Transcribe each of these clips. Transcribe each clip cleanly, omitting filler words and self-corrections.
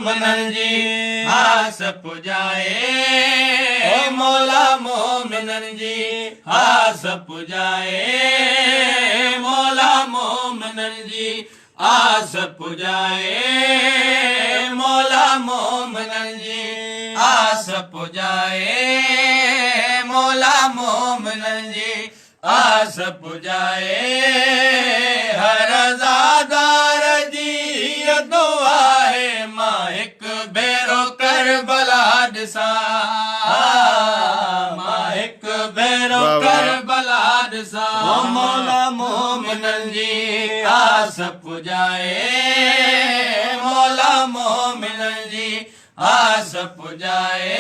मोमिनन जी आस पुजाए मौला मोमिनन जी आस पुजाए मौला मोमिनन जी आस पुजाए मौला मोमिनन जी आस पुजाए मौला मोमिनन जी आस पुजाए हर ज़ादार जी दुआ है मां हिक भेरो करबला ॾिसां मां हिक भेरो करबला ॾिसां मौला मोमिनन जी आस पुजाए मौला मोमिनन जी आस पुजाए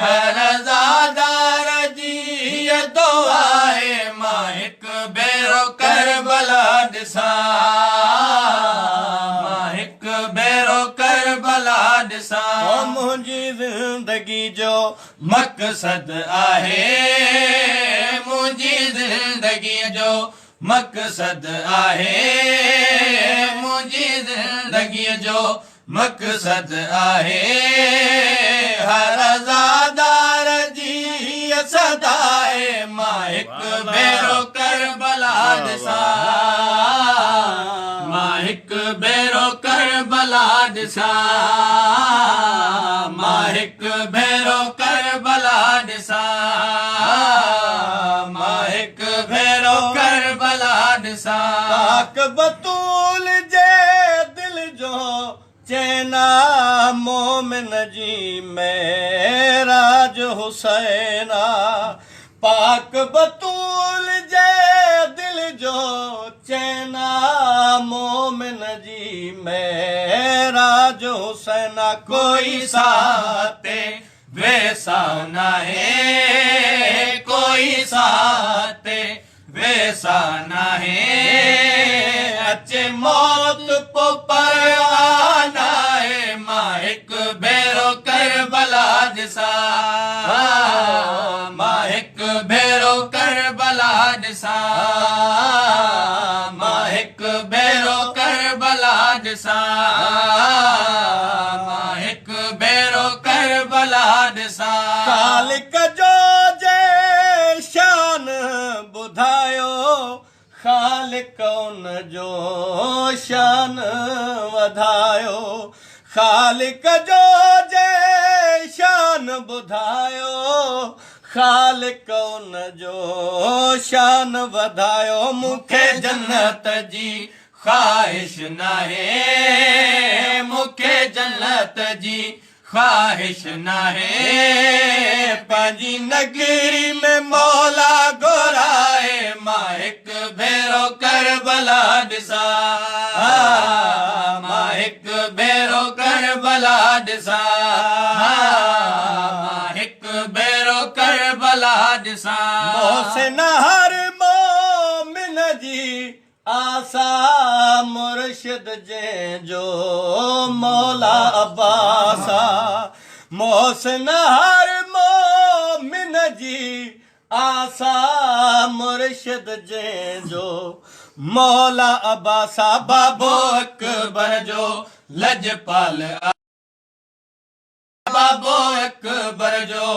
हर ज़ादार जी दुआ है मां हिक भेरो करबला ॾिसां मां हिक भेरो करबला ॾिसां मुंहिंजी ज़िंदगी जो मक़सद आहे मुंहिंजी ज़िंदगी जो मक़सद आहे मुंहिंजी ज़िंदगी जो मक़सद आहे हर ज़ादार जी सदाए मां हिक भेरो करबला ॾिसां मां हिक भेरो करबला ॾिसां मां हिक भेरो करबला ॾिसां मां हिक भेरो करबला ॾिसां पाक बतूल जे दिल जो चैना मोमिन जी मेराज हुसैना पाक बतूल जे दिल जो चैना मोमिन जी मेराज हुसैना कोई साथे वैसा नाहे कोई साथे वैसा नाहे अचे मौत पो परवाना है मां हिक भेरो करबला ॾिसां मां हिक भेरो करबला ॾिसां मां हिक भेरो करबला ॾिसां मां हिक भेरो करबला ॾिसां ख़ालिक जो जे शान ॿुधायो ख़ालिक उन जो शान वधायो ख़ालिक जो जे शान ॿुधायो ख़ालिक उन जो शान वधायो मूंखे जन्नत जी ख़्वाहिश नाहे मूंखे जन्नत जी ख़्वाहिश नाहे पंहिंजी नगरी में मौला घुराए मां हिक भेरो करबला ॾिसां मां हिक भेरो करबला ॾिसां मां हिक भेरो करबला ॾिसां मोहसिन हर मोमिन जी आसा मुर्शिद जंहिंजो मौला अब्बासा मोहसिन हर मोमिन जी आसा मुर्शिद जंहिंजो मौला अब्बासा बाबो अकबर जो लजपाल बाबो अकबर जो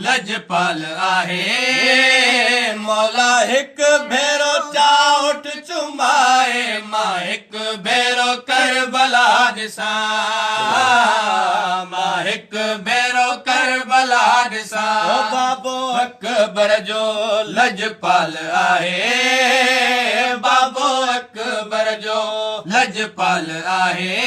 लजपाल आहे मौला हिक भेरो चाउठ चुमाए मां हिक भेरो करबला ॾिसां मां हिक भेरो करबला ॾिसां बाबो अकबर जो लजपाल आहे बाबो अकबर जो लजपाल आहे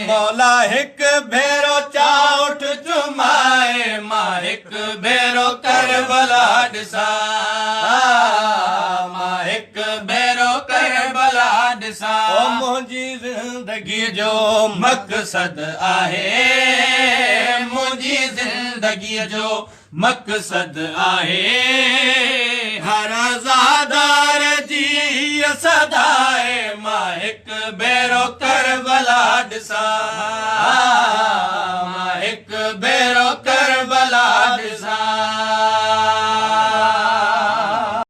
मौला हिक भेरो चाउठ चुमाए मां हिक भेरो करबला ॾिसां मां हिक भेरो करबला ॾिसां मुंहिंजी ज़िंदगी जो मक़सद आहे मुंहिंजी ज़िंदगी जो मक़सद आहे हर ज़ादार